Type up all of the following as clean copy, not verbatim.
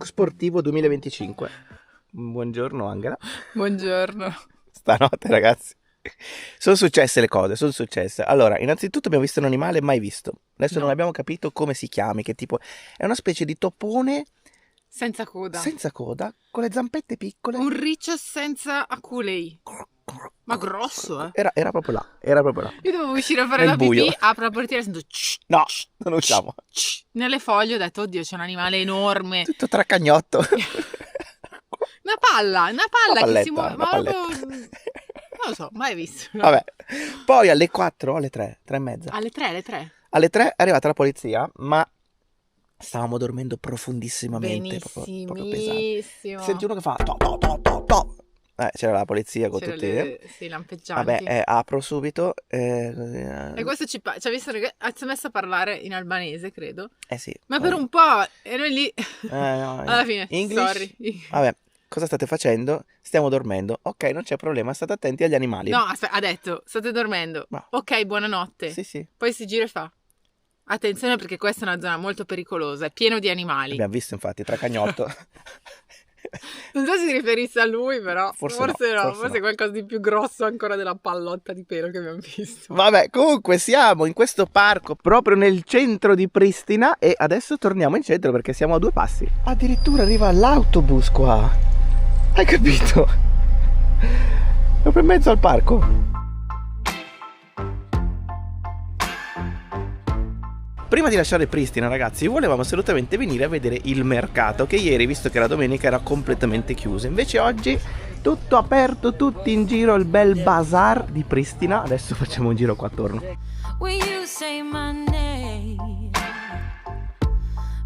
look sportivo 2025. Buongiorno Angela. Buongiorno. Stanotte ragazzi sono successe le cose, sono successe. Allora, innanzitutto abbiamo visto un animale mai visto. Adesso non abbiamo capito come si chiami, che tipo. È una specie di topone Senza coda. senza coda, con le zampette piccole. Un riccio senza aculei. Ma grosso, eh. Era proprio là, era proprio là. Io dovevo uscire a fare Nel la pipì, buio. apro la portiera e sento No, non usciamo. nelle foglie ho detto, oddio, c'è un animale enorme. Tutto tracagnotto. Una palla che si palletta, muove. una Ma palletta. proprio... Non lo so, mai visto. Vabbè. Poi alle 4 o alle 3, 3 e mezza. Alle 3. Alle 3 è arrivata la polizia, ma stavamo dormendo profondissimamente. Proprio pesante. Benissimo. Senti uno che fa to. C'era la polizia con C'era tutti. sì, lampeggianti. Vabbè, apro subito. E questo ci ha visto che si è messo a parlare in albanese, credo. Sì. Ma per un po', e noi lì, No, alla fine, English? sorry. Vabbè, cosa state facendo? Stiamo dormendo. Ok, non c'è problema, state attenti agli animali. No, aspetta, ha detto, state dormendo. No. Ok, buonanotte. Sì. Poi si gira e fa, attenzione perché questa è una zona molto pericolosa, è pieno di animali. Abbiamo visto infatti, tracagnotto. Non so se si riferisse a lui, però Forse no, forse è qualcosa di più grosso ancora della pallotta di pelo che abbiamo visto. Vabbè, comunque siamo in questo parco proprio nel centro di Pristina e adesso torniamo in centro perché siamo a 2 passi. Addirittura arriva l'autobus qua. Hai capito? Proprio in mezzo al parco. Prima di lasciare Pristina, ragazzi, volevamo assolutamente venire a vedere il mercato, che ieri, visto che era domenica, era completamente chiuso. Invece oggi tutto aperto, tutti in giro, il bel bazar di Pristina. Adesso facciamo un giro qua attorno. Will you say my name?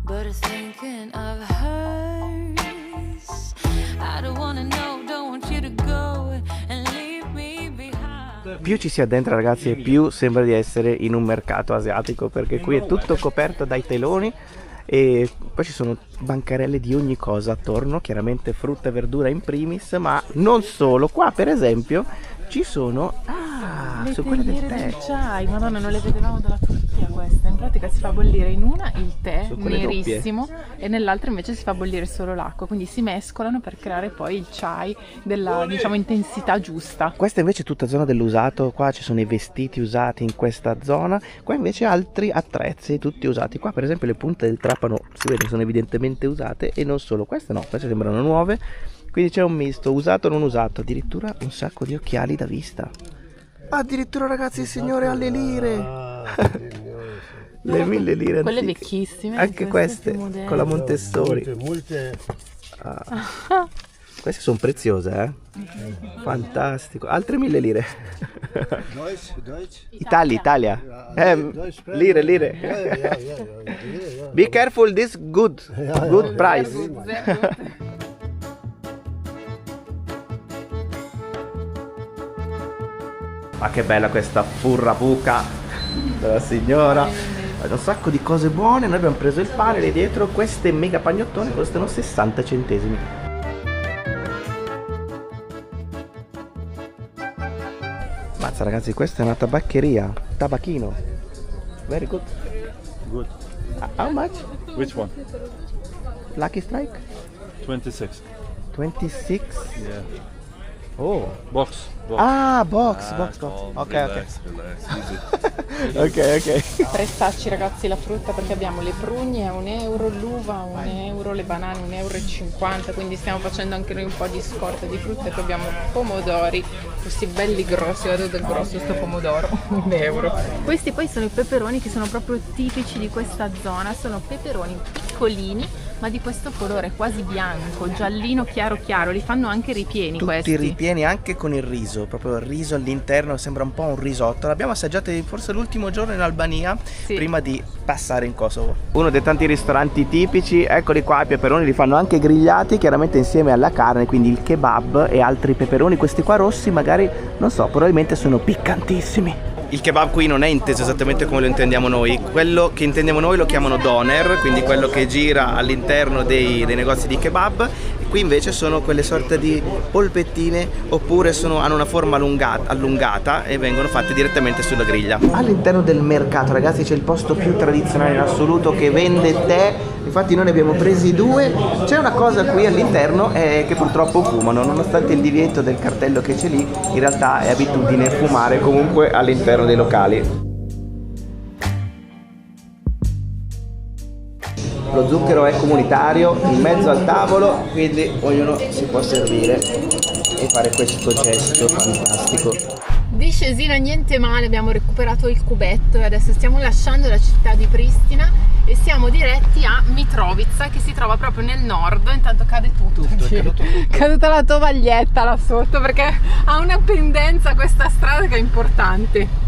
But thinking of hers, I don't wanna know, don't want you to go and leave me behind. Più ci si addentra, ragazzi, e più sembra di essere in un mercato asiatico, perché qui è tutto coperto dai teloni e poi ci sono bancarelle di ogni cosa attorno, chiaramente frutta e verdura in primis, ma non solo. Qua per esempio ci sono su quelle del tè. Chai, madonna, non le vedevamo dalla Turchia queste. In pratica si fa bollire in una il tè Su quelle nerissimo e nell'altra invece si fa bollire solo l'acqua, quindi si mescolano per creare poi il chai della, diciamo, intensità giusta. Questa invece è tutta zona dell'usato, qua ci sono i vestiti usati in questa zona, qua invece altri attrezzi tutti usati. Qua per esempio le punte del trapano si vede sono evidentemente usate e non solo, queste no, queste sembrano nuove, quindi c'è un misto usato o non usato, addirittura un sacco di occhiali da vista. Addirittura ragazzi il signore ha le lire, le 1000 lire Quelle antiche. vecchissime. Anche queste modelli. con la Montessori. Queste sono preziose, fantastico. Altre 1000 lire. Italia. Lire. Be careful, this good price. Ma che bella questa furrabuca della signora. Un sacco di cose buone. Noi abbiamo preso il pane lì dietro. Queste mega pagnottone costano 60 centesimi. Mazza ragazzi, questa è una tabaccheria. Tabacchino. Very good. Good. How much? Which one? Lucky Strike? 26. 26? Yeah. Oh. Box. Box. Ok. Relax, easy. Ok. Prestacci ragazzi la frutta perché abbiamo le prugne a €1, l'uva a €1, le banane €1,50, quindi stiamo facendo anche noi un po' di scorta di frutta e poi abbiamo pomodori, questi belli grossi, guardate del grosso sto pomodoro, €1. Questi poi sono i peperoni che sono proprio tipici di questa zona, sono peperoni piccolini ma di questo colore quasi bianco, giallino chiaro, li fanno anche ripieni Tutti questi. ripieni anche con il riso, proprio il riso all'interno, sembra un po' un risotto. L'abbiamo assaggiato forse l'ultimo giorno in Albania, Sì. prima di passare in Kosovo. Uno dei tanti ristoranti tipici, eccoli qua, i peperoni li fanno anche grigliati, chiaramente insieme alla carne, quindi il kebab e altri peperoni. Questi qua rossi magari, non so, probabilmente sono piccantissimi. Il kebab qui non è inteso esattamente come lo intendiamo noi. Quello che intendiamo noi lo chiamano doner, quindi quello che gira all'interno dei negozi di kebab. E qui invece sono quelle sorte di polpettine, oppure hanno una forma allungata e vengono fatte direttamente sulla griglia. All'interno del mercato, ragazzi, c'è il posto più tradizionale in assoluto che vende tè infatti noi ne abbiamo presi 2. C'è una cosa qui all'interno che purtroppo fumano, nonostante il divieto del cartello che c'è lì, in realtà è abitudine fumare comunque all'interno dei locali. Lo zucchero è comunitario in mezzo al tavolo, quindi ognuno si può servire e fare questo gesto fantastico. Discesina niente male, abbiamo recuperato il cubetto e adesso stiamo lasciando la città di Pristina e siamo diretti a Mitrovica, che si trova proprio nel nord. Intanto cade tutto. È caduta la tovaglietta là sotto perché ha una pendenza questa strada che è importante.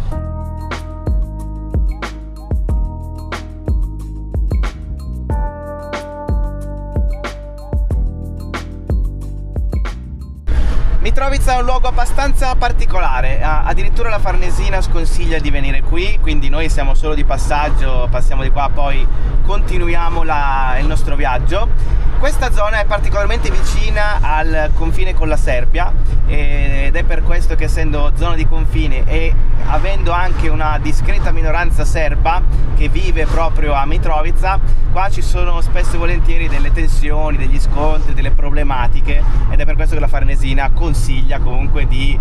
Mitrovica è un luogo abbastanza particolare, addirittura la Farnesina sconsiglia di venire qui, quindi noi siamo solo di passaggio, passiamo di qua, poi continuiamo il nostro viaggio. Questa zona è particolarmente vicina al confine con la Serbia ed è per questo che, essendo zona di confine e avendo anche una discreta minoranza serba che vive proprio a Mitrovica, qua ci sono spesso e volentieri delle tensioni, degli scontri, delle problematiche, ed è per questo che la Farnesina consiglia comunque di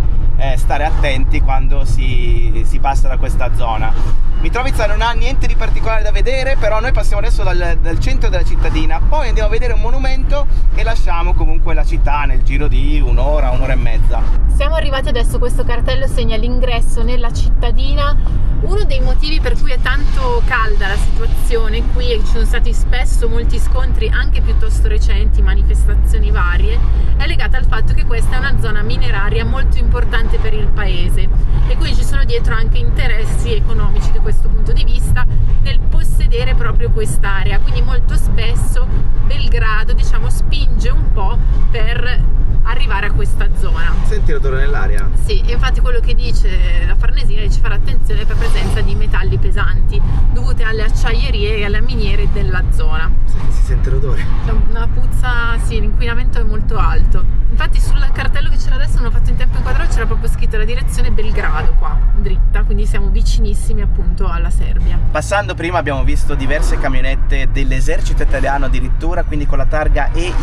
stare attenti quando si passa da questa zona. Mitrovica non ha niente di particolare da vedere, però noi passiamo adesso dal centro della cittadina, poi andiamo a vedere un monumento e lasciamo comunque la città nel giro di un'ora, un'ora e mezza. Siamo arrivati adesso, questo cartello segna l'ingresso nella cittadina. Uno dei motivi per cui è tanto calda la situazione qui e ci sono stati spesso molti scontri, anche piuttosto recenti, manifestazioni varie, è legata al fatto che questa è una zona mineraria molto importante per il paese e quindi ci sono dietro anche interessi economici da questo punto di vista nel possedere proprio quest'area, quindi molto spesso Belgrado, diciamo, spinge un po' per arrivare a questa zona. Senti l'odore nell'aria? Sì, e infatti quello che dice la Farnesina è di fare attenzione per presenza di metalli pesanti dovute alle acciaierie e alle miniere della zona. Si sente l'odore? C'è una puzza, sì, l'inquinamento è molto alto. Infatti sul cartello che c'era adesso, non ho fatto in tempo a inquadrare, c'era proprio scritto la direzione Belgrado qua, dritta, quindi siamo vicinissimi appunto alla Serbia. Passando prima abbiamo visto diverse camionette dell'esercito italiano addirittura, quindi con la targa EI,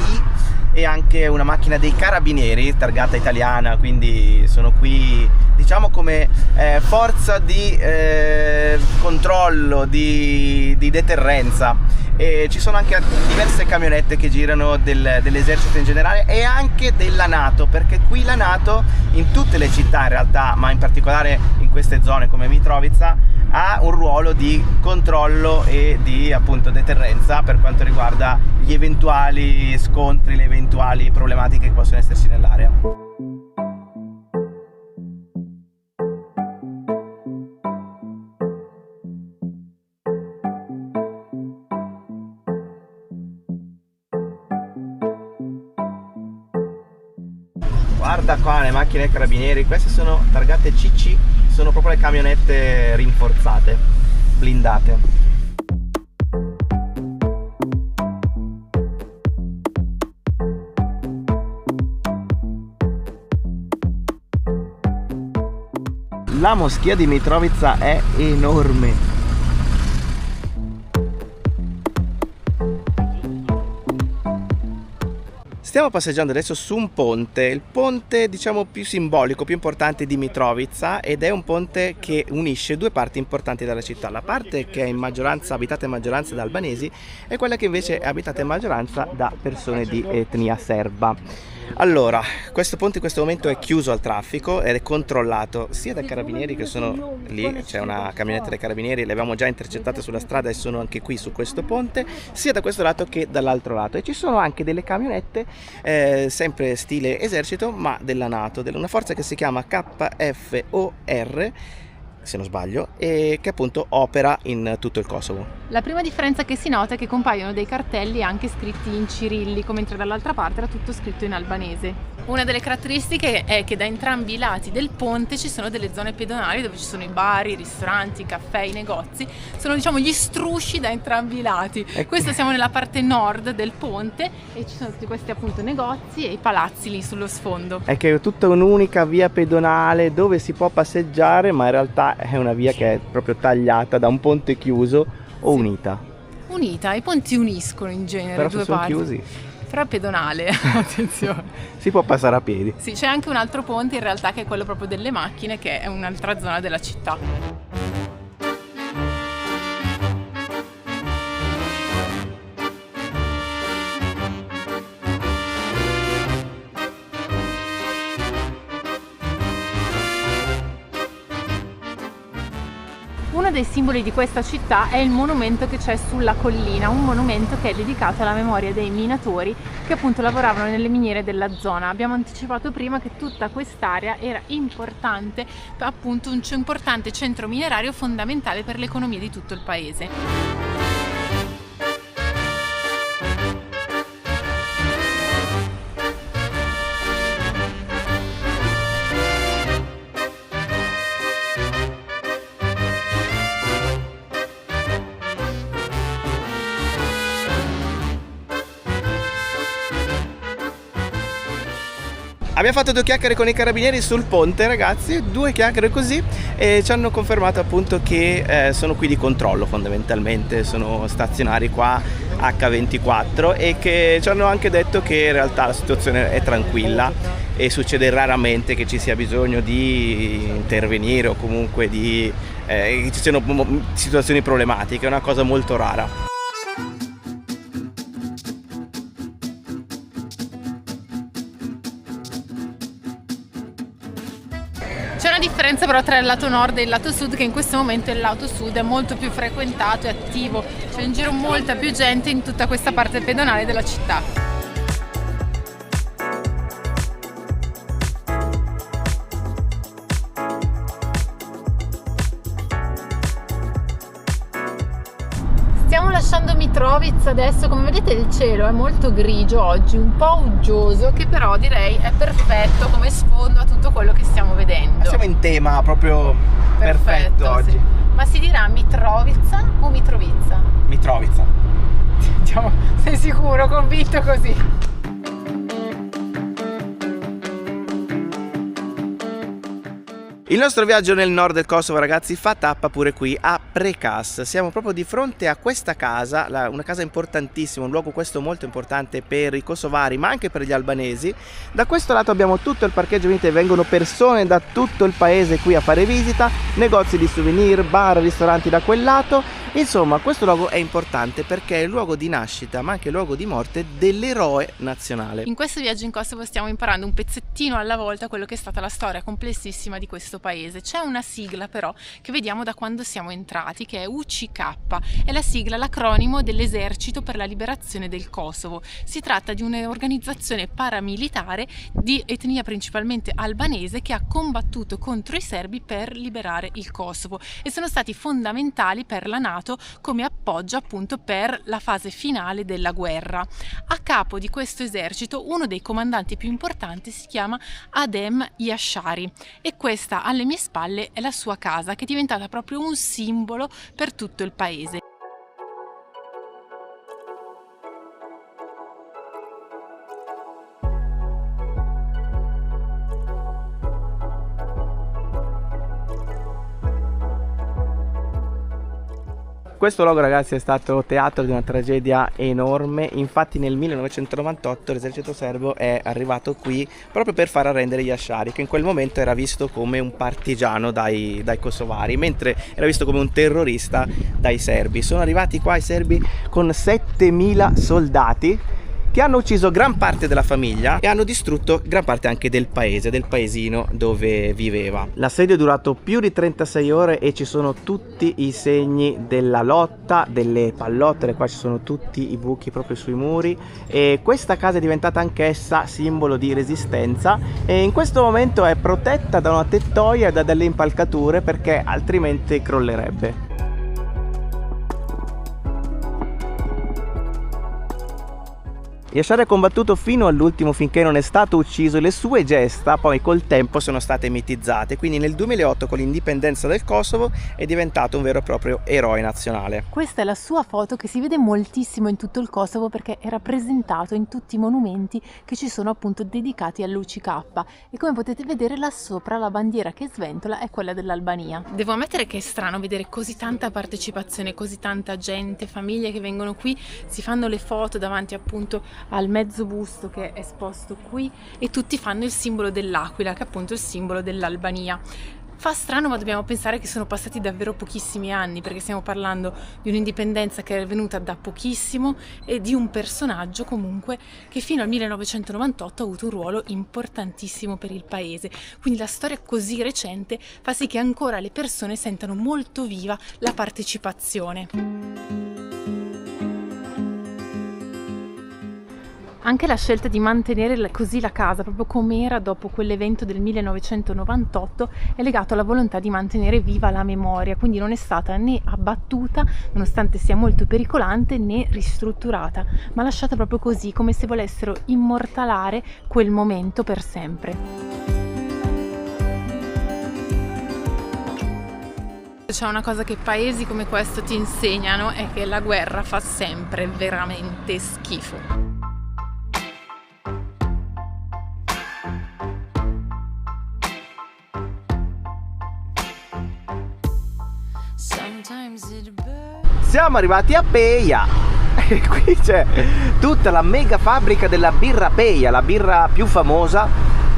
e anche una macchina dei carabinieri targata italiana, quindi sono qui diciamo come forza di controllo, di deterrenza. E ci sono anche diverse camionette che girano dell'esercito in generale e anche della NATO, perché qui la NATO in tutte le città in realtà, ma in particolare in queste zone come Mitrovica, ha un ruolo di controllo e di appunto deterrenza per quanto riguarda gli eventuali scontri, le eventuali problematiche che possono esserci nell'area. Guarda qua le macchine dei carabinieri, queste sono targate CC, sono proprio le camionette rinforzate, blindate. La moschea di Mitrovica è enorme. Stiamo passeggiando adesso su un ponte, il ponte diciamo più simbolico, più importante di Mitrovica, ed è un ponte che unisce due parti importanti della città. La parte che è in maggioranza abitata in maggioranza da albanesi e quella che invece è abitata in maggioranza da persone di etnia serba. Allora, questo ponte in questo momento è chiuso al traffico ed è controllato sia dai carabinieri, che sono lì, c'è una camionetta dei carabinieri, le abbiamo già intercettate sulla strada e sono anche qui su questo ponte, sia da questo lato che dall'altro lato, e ci sono anche delle camionette sempre stile esercito ma della NATO, una forza che si chiama KFOR, se non sbaglio, e che appunto opera in tutto il Kosovo. La prima differenza che si nota è che compaiono dei cartelli anche scritti in cirillico, mentre dall'altra parte era tutto scritto in albanese. Una delle caratteristiche è che da entrambi i lati del ponte ci sono delle zone pedonali dove ci sono i bar, i ristoranti, i caffè, i negozi, sono diciamo gli strusci da entrambi i lati. Questa siamo nella parte nord del ponte e ci sono tutti questi appunto negozi e i palazzi lì sullo sfondo. È che è tutta un'unica via pedonale dove si può passeggiare, ma in realtà è una via che è proprio tagliata da un ponte chiuso o unita. unita, i ponti uniscono in genere Però due sono parti. chiusi. Però è pedonale, attenzione. Si può passare a piedi. Sì, c'è anche un altro ponte in realtà che è quello proprio delle macchine, che è un'altra zona della città. Uno dei simboli di questa città è il monumento che c'è sulla collina, un monumento che è dedicato alla memoria dei minatori che appunto lavoravano nelle miniere della zona. Abbiamo anticipato prima che tutta quest'area era importante, appunto un importante centro minerario fondamentale per l'economia di tutto il paese. Abbiamo fatto 2 chiacchiere con i carabinieri sul ponte, ragazzi, 2 chiacchiere così, e ci hanno confermato appunto che sono qui di controllo fondamentalmente, sono stazionari qua H24 e che ci hanno anche detto che in realtà la situazione è tranquilla e succede raramente che ci sia bisogno di intervenire o comunque di che ci siano situazioni problematiche, è una cosa molto rara. C'è una differenza però tra il lato nord e il lato sud, che in questo momento il lato sud è molto più frequentato e attivo, c'è in giro molta più gente in tutta questa parte pedonale della città. Stiamo lasciando Mitrovica adesso, come vedete il cielo è molto grigio oggi, un po' uggioso, che però direi è perfetto come sfondo a tutto quello che stiamo vedendo. Siamo in tema proprio perfetto oggi. Sì. Ma si dirà Mitrovica o Mitrovica? Mitrovica. Diciamo, sei sicuro, convinto così? Il nostro viaggio nel nord del Kosovo, ragazzi, fa tappa pure qui a Prekaz. Siamo proprio di fronte a questa casa, una casa importantissima, un luogo questo molto importante per i kosovari ma anche per gli albanesi. Da questo lato abbiamo tutto il parcheggio, vedete, vengono persone da tutto il paese qui a fare visita, negozi di souvenir, bar, ristoranti da quel lato. Insomma, questo luogo è importante perché è il luogo di nascita ma anche il luogo di morte dell'eroe nazionale. In questo viaggio in Kosovo stiamo imparando un pezzettino alla volta quello che è stata la storia complessissima di questo paese. C'è una sigla però che vediamo da quando siamo entrati, che è UCK, è la sigla, l'acronimo dell'esercito per la liberazione del Kosovo. Si tratta di un'organizzazione paramilitare di etnia principalmente albanese che ha combattuto contro i serbi per liberare il Kosovo e sono stati fondamentali per la NATO come appoggio appunto per la fase finale della guerra. A capo di questo esercito uno dei comandanti più importanti si chiama Adem Yashari e questa alle mie spalle è la sua casa, che è diventata proprio un simbolo per tutto il paese. Questo luogo, ragazzi, è stato teatro di una tragedia enorme. Infatti nel 1998 l'esercito serbo è arrivato qui proprio per far arrendere Yashari, che in quel momento era visto come un partigiano dai kosovari, mentre era visto come un terrorista dai serbi. Sono arrivati qua i serbi con 7.000 soldati che hanno ucciso gran parte della famiglia e hanno distrutto gran parte anche del paese, del paesino dove viveva. L'assedio è durato più di 36 ore e ci sono tutti i segni della lotta, delle pallottere, qua ci sono tutti i buchi proprio sui muri e questa casa è diventata anch'essa simbolo di resistenza e in questo momento è protetta da una tettoia e da delle impalcature perché altrimenti crollerebbe. Yashar ha combattuto fino all'ultimo finché non è stato ucciso e le sue gesta poi col tempo sono state mitizzate, quindi nel 2008 con l'indipendenza del Kosovo è diventato un vero e proprio eroe nazionale. Questa è la sua foto che si vede moltissimo in tutto il Kosovo perché è rappresentato in tutti i monumenti che ci sono appunto dedicati all'UCK e come potete vedere là sopra la bandiera che sventola è quella dell'Albania. Devo ammettere che è strano vedere così tanta partecipazione, così tanta gente, famiglie che vengono qui, si fanno le foto davanti appunto al mezzo busto che è esposto qui e tutti fanno il simbolo dell'aquila, che è appunto il simbolo dell'Albania. Fa strano, ma dobbiamo pensare che sono passati davvero pochissimi anni, perché stiamo parlando di un'indipendenza che è venuta da pochissimo e di un personaggio comunque che fino al 1998 ha avuto un ruolo importantissimo per il paese. Quindi la storia così recente fa sì che ancora le persone sentano molto viva la partecipazione. Anche la scelta di mantenere così la casa proprio com'era dopo quell'evento del 1998 è legato alla volontà di mantenere viva la memoria, quindi non è stata né abbattuta, nonostante sia molto pericolante, né ristrutturata, ma lasciata proprio così, come se volessero immortalare quel momento per sempre. C'è una cosa che paesi come questo ti insegnano, è che la guerra fa sempre veramente schifo. Siamo arrivati a Peja e qui c'è tutta la mega fabbrica della birra Peja, la birra più famosa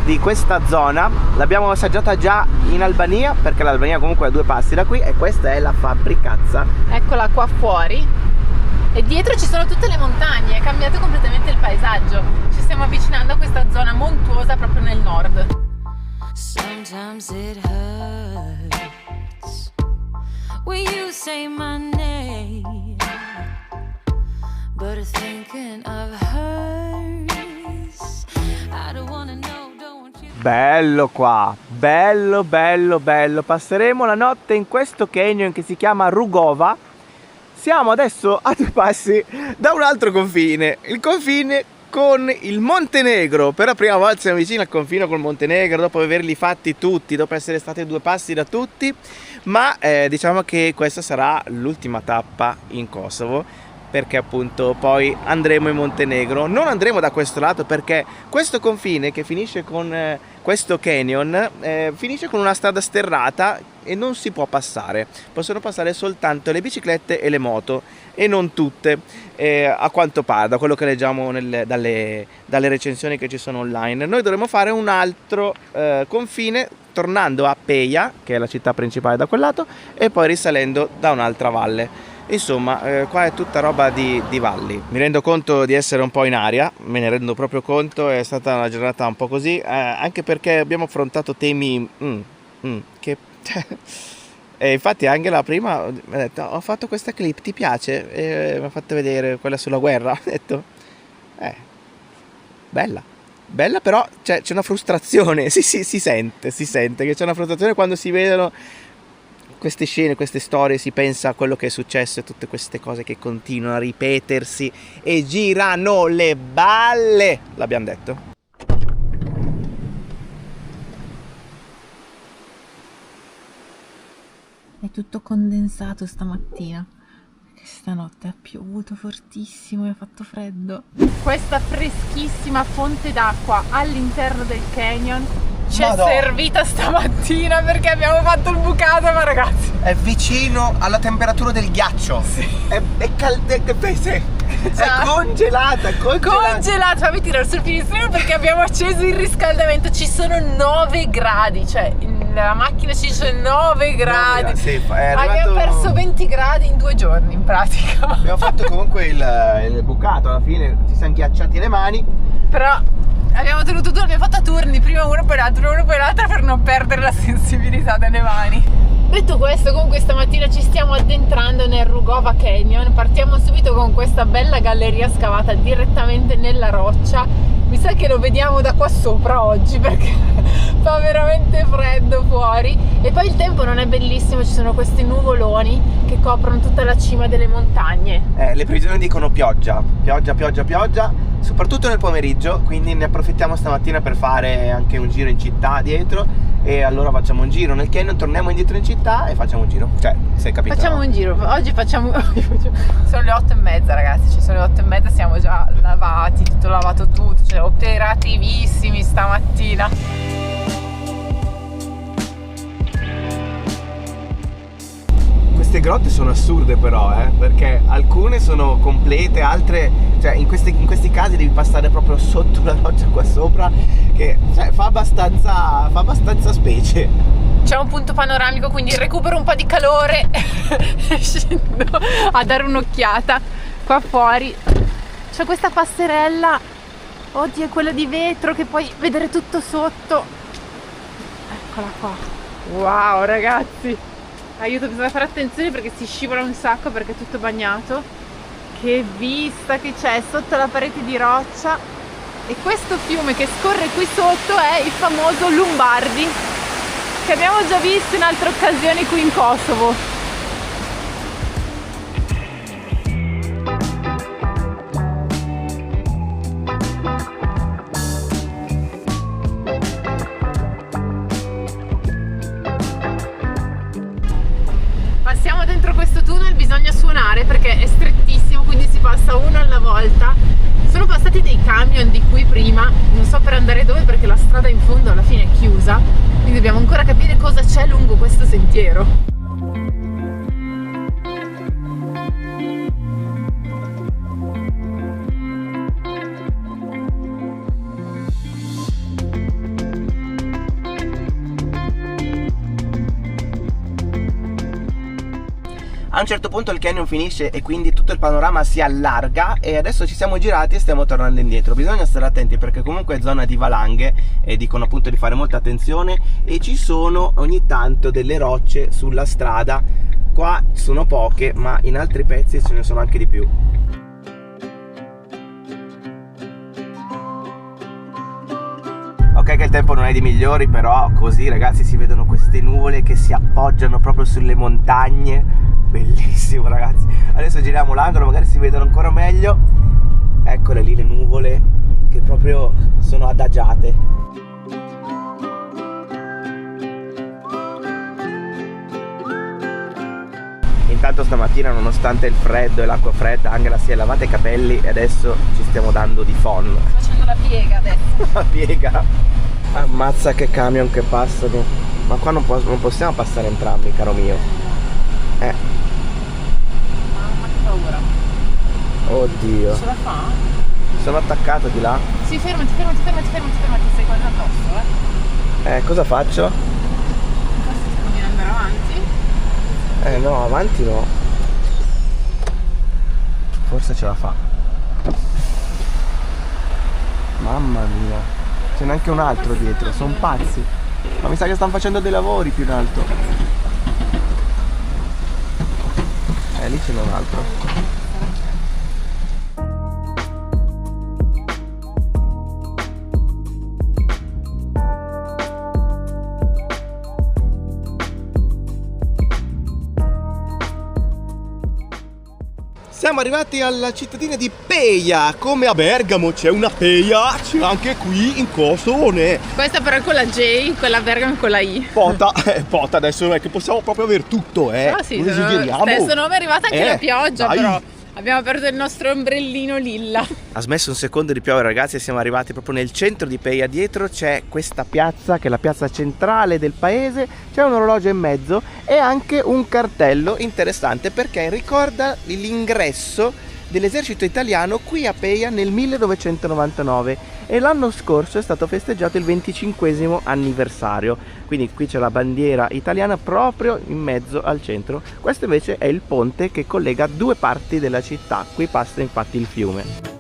di questa zona. L'abbiamo assaggiata già in Albania, perché l'Albania comunque è a 2 passi da qui, e questa è la fabbricazza. Eccola qua fuori e dietro ci sono tutte le montagne, è cambiato completamente il paesaggio. Ci stiamo avvicinando a questa zona montuosa proprio nel nord. Sometimes it hurts when you say my name, but thinking of hers, I don't wanna know, don't want you. Bello qua, bello bello bello. Passeremo la notte in questo canyon che si chiama Rugova. Siamo adesso a 2 passi da un altro confine, il confine con il Montenegro. Per la prima volta siamo vicini al confine col Montenegro, dopo averli fatti tutti, dopo essere stati a 2 passi da tutti. Ma diciamo che questa sarà l'ultima tappa in Kosovo, perché appunto poi andremo in Montenegro. Non andremo da questo lato perché questo confine che finisce con questo canyon finisce con una strada sterrata e non si può passare. Possono passare soltanto le biciclette e le moto, e non tutte, a quanto pare, da quello che leggiamo dalle recensioni che ci sono online. Noi dovremo fare un altro confine tornando a Peja, che è la città principale da quel lato, e poi risalendo da un'altra valle. Insomma, qua è tutta roba di valli. Mi rendo conto di essere un po' in aria, me ne rendo proprio conto, è stata una giornata un po' così, anche perché abbiamo affrontato temi che... E infatti anche la prima mi ha detto: ho fatto questa clip, ti piace? E mi ha fatto vedere quella sulla guerra. Ho detto bella, però c'è una frustrazione, si sente che c'è una frustrazione quando si vedono queste scene, queste storie, si pensa a quello che è successo e tutte queste cose che continuano a ripetersi e girano le balle, l'abbiamo detto. È tutto condensato stamattina, perché stanotte ha piovuto fortissimo e ha fatto freddo. Questa freschissima fonte d'acqua all'interno del canyon ci è Madonna. servita stamattina perché abbiamo fatto il bucato, ma ragazzi, È vicino alla temperatura del ghiaccio. Sì. È congelata. fammi tirare sul finestrino perché abbiamo acceso il riscaldamento. Ci sono 9 gradi, cioè nella macchina ci sono 9 gradi. Sì, Abbiamo perso 20 gradi in 2 giorni in pratica. Abbiamo fatto comunque il bucato, alla fine ci siamo ghiacciati le mani. Però abbiamo tenuto duro, abbiamo fatto a turni, prima uno poi l'altro per non perdere la sensibilità delle mani. Detto questo, comunque stamattina ci stiamo addentrando nel Rugova Canyon. Partiamo subito con questa bella galleria scavata direttamente nella roccia. Mi sa che lo vediamo da qua sopra oggi perché fa veramente freddo fuori E poi il tempo non è bellissimo, ci sono questi nuvoloni che coprono tutta la cima delle montagne. Le previsioni dicono pioggia, soprattutto nel pomeriggio, quindi ne approfittiamo stamattina per fare anche un giro in città dietro, e allora facciamo un giro nel canyon, torniamo indietro in città e facciamo un giro. Cioè, se hai capito? Facciamo no? un giro, oggi facciamo sono le 8:30 ragazzi, ci sono le 8:30, siamo già lavati, tutto lavato tutto, cioè operativissimi stamattina. Queste grotte sono assurde però, perché alcune sono complete, altre, cioè in questi casi devi passare proprio sotto la roccia qua sopra, che cioè, fa abbastanza specie. C'è un punto panoramico, quindi recupero un po' di calore e scendo a dare un'occhiata. Qua fuori c'è questa passerella, oddio, è quella di vetro che puoi vedere tutto sotto. Eccola qua. Wow ragazzi, aiuto, bisogna fare attenzione perché si scivola un sacco perché è tutto bagnato. Che vista che c'è sotto la parete di roccia. E questo fiume che scorre qui sotto è il famoso Lumbardi, che abbiamo già visto in altre occasioni qui in Kosovo. Passiamo dentro questo tunnel, bisogna suonare perché è strettissimo, quindi si passa uno alla volta. Sono passati dei camion di qui prima, non so per andare dove perché la strada in fondo alla fine è chiusa, quindi dobbiamo ancora capire cosa c'è lungo questo sentiero. A un certo punto il canyon finisce e quindi tutto il panorama si allarga, e adesso ci siamo girati e stiamo tornando indietro. Bisogna stare attenti perché comunque è zona di valanghe e dicono appunto di fare molta attenzione, e ci sono ogni tanto delle rocce sulla strada. Qua sono poche, ma in altri pezzi ce ne sono anche di più. Ok che il tempo non è dei migliori, però così ragazzi si vedono queste nuvole che si appoggiano proprio sulle montagne. Bellissimo ragazzi. Adesso giriamo l'angolo, magari si vedono ancora meglio. Eccole lì le nuvole che proprio sono adagiate. Intanto stamattina, nonostante il freddo e l'acqua fredda, Angela si è lavata i capelli e adesso ci stiamo dando di fon. Sto facendo la piega adesso. La piega. Ammazza che camion che passano. Ma qua non possiamo passare entrambi, caro mio. Mamma che paura. Oddio. Ce la fa? Sono attaccato di là. Sì, fermati, sei quasi addosso, Cosa faccio? Forse ti conviene andare avanti. No, avanti no. Forse ce la fa. Mamma mia. C'è neanche un altro dietro, sono pazzi. Ma mi sa che stanno facendo dei lavori più in alto. Lì ce n'è un altro. Siamo arrivati alla cittadina di Peja. Come a Bergamo c'è una Peja, c'è anche qui in Kosovo. Questa però è con la J, quella Bergamo con la I. Pota, adesso non è che possiamo proprio aver tutto, Ah sì, non esageriamo. Stesso nome è arrivata anche la pioggia, dai. però abbiamo aperto il nostro ombrellino lilla. Ha smesso un secondo di piovere ragazzi e siamo arrivati proprio nel centro di Peja. Dietro c'è questa piazza che è la piazza centrale del paese, c'è un orologio in mezzo e anche un cartello interessante perché ricorda l'ingresso dell'esercito italiano qui a Peja nel 1999 e l'anno scorso è stato festeggiato il 25° anniversario, quindi qui c'è la bandiera italiana proprio in mezzo al centro. Questo invece è il ponte che collega due parti della città, qui passa infatti il fiume.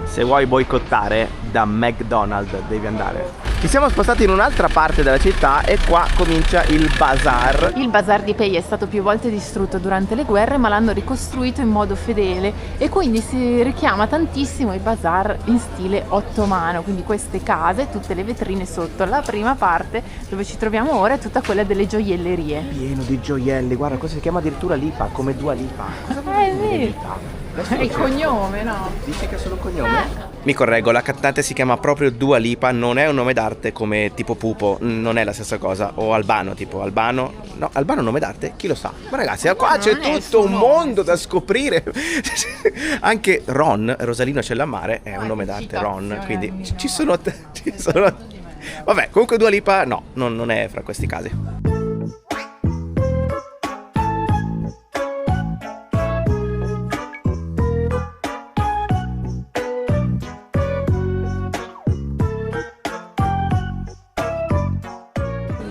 Se vuoi boicottare da McDonald's devi andare. Ci siamo spostati in un'altra parte della città e qua comincia il bazar. Il bazar di Peja è stato più volte distrutto durante le guerre, ma l'hanno ricostruito in modo fedele e quindi si richiama tantissimo il bazar in stile ottomano, quindi queste case, tutte le vetrine sotto. La prima parte dove ci troviamo ora è tutta quella delle gioiellerie. Pieno di gioielli, guarda, cosa si chiama addirittura Lipa, come Dua Lipa. Cosa vuol dire vero. Lipa? È il cognome, no? Dici che è solo un cognome? Mi correggo, la cantante si chiama proprio Dua Lipa, non è un nome d'arte come tipo Pupo, non è la stessa cosa. O Albano, tipo Albano. No, Albano è un nome d'arte? Chi lo sa? Ma ragazzi, qua c'è tutto un mondo da scoprire. Anche Ron, Rosalino Cellamare, è un nome d'arte, Ron. Quindi ci sono. Vabbè, comunque Dua Lipa no, non è fra questi casi.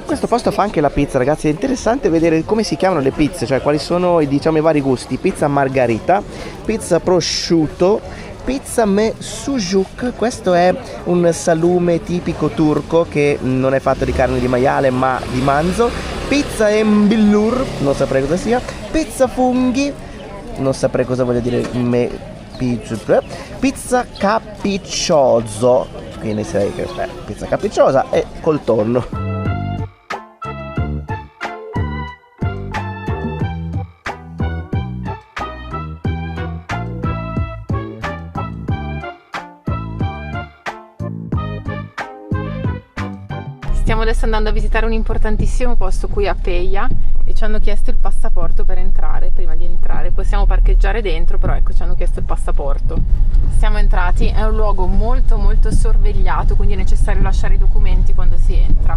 Questo posto fa anche la pizza, ragazzi, è interessante vedere come si chiamano le pizze, cioè quali sono, diciamo, i vari gusti. Pizza margherita, pizza prosciutto, pizza me sujuk, questo è un salume tipico turco che non è fatto di carne di maiale ma di manzo, pizza embillur, non saprei cosa sia, pizza funghi, non saprei cosa voglia dire pizza capriccioso, quindi sai che pizza capricciosa e col tonno. Stiamo adesso andando a visitare un importantissimo posto qui a Peja e ci hanno chiesto il passaporto per entrare, prima di entrare. Possiamo parcheggiare dentro, però ecco, ci hanno chiesto il passaporto. Siamo entrati, è un luogo molto molto sorvegliato, quindi è necessario lasciare i documenti quando si entra.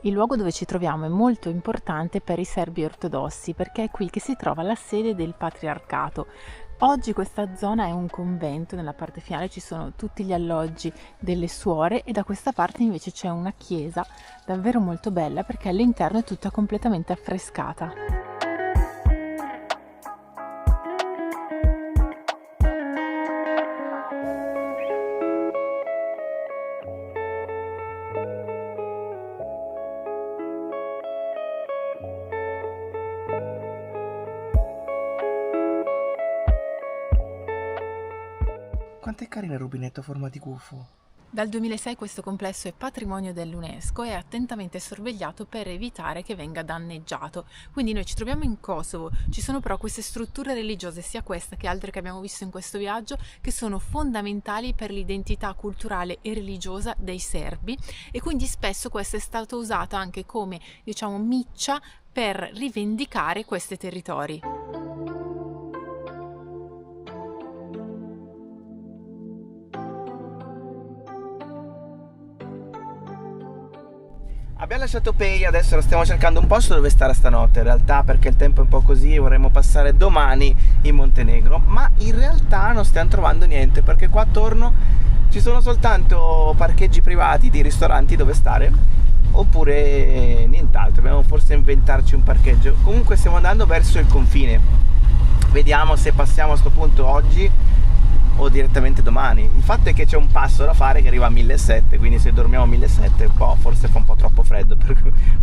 Il luogo dove ci troviamo è molto importante per i serbi ortodossi perché è qui che si trova la sede del patriarcato. Oggi questa zona è un convento, nella parte finale ci sono tutti gli alloggi delle suore e da questa parte invece c'è una chiesa davvero molto bella perché all'interno è tutta completamente affrescata. Quanto è carino il rubinetto a forma di gufo. Dal 2006 questo complesso è patrimonio dell'UNESCO e è attentamente sorvegliato per evitare che venga danneggiato. Quindi noi ci troviamo in Kosovo, ci sono però queste strutture religiose, sia questa che altre che abbiamo visto in questo viaggio, che sono fondamentali per l'identità culturale e religiosa dei serbi e quindi spesso questa è stata usata anche come, diciamo, miccia per rivendicare questi territori. Abbiamo lasciato Peja, adesso stiamo cercando un posto dove stare stanotte, in realtà, perché il tempo è un po' così, vorremmo passare domani in Montenegro, ma in realtà non stiamo trovando niente, perché qua attorno ci sono soltanto parcheggi privati di ristoranti dove stare, oppure nient'altro, dobbiamo forse inventarci un parcheggio. Comunque stiamo andando verso il confine, vediamo se passiamo a sto punto oggi o direttamente domani. Il fatto è che c'è un passo da fare che arriva a 1700, quindi se dormiamo a 1700 forse fa un po' troppo freddo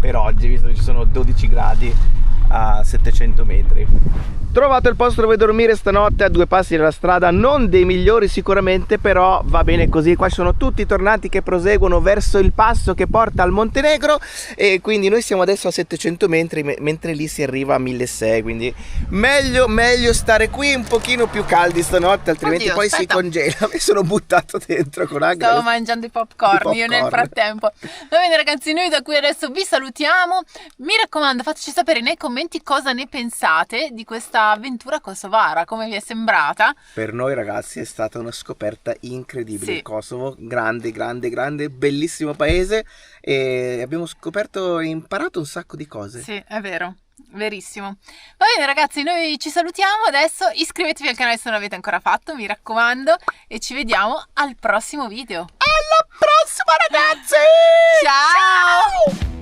per oggi, visto che ci sono 12 gradi a 700 metri. Trovato il posto dove dormire stanotte a 2 passi dalla strada, non dei migliori sicuramente, però va bene così. Qua sono tutti i tornanti che proseguono verso il passo che porta al Montenegro e quindi noi siamo adesso a 700 metri, mentre lì si arriva a 1600, quindi meglio stare qui un pochino più caldi stanotte, altrimenti Oddio, poi aspetta. si congela. Mi sono buttato dentro con Agnes. Stavo mangiando i popcorn io nel frattempo. Va bene ragazzi, noi da qui adesso vi salutiamo. Mi raccomando, fateci sapere nei commenti cosa ne pensate di questa avventura kosovara, come vi è sembrata. Per noi ragazzi è stata una scoperta incredibile. Sì. Il Kosovo, grande, bellissimo paese, e abbiamo scoperto e imparato un sacco di cose. Sì, è vero, verissimo. Va bene ragazzi, noi ci salutiamo adesso, iscrivetevi al canale se non l'avete ancora fatto, mi raccomando, e ci vediamo al prossimo video. Alla prossima ragazzi! Ciao!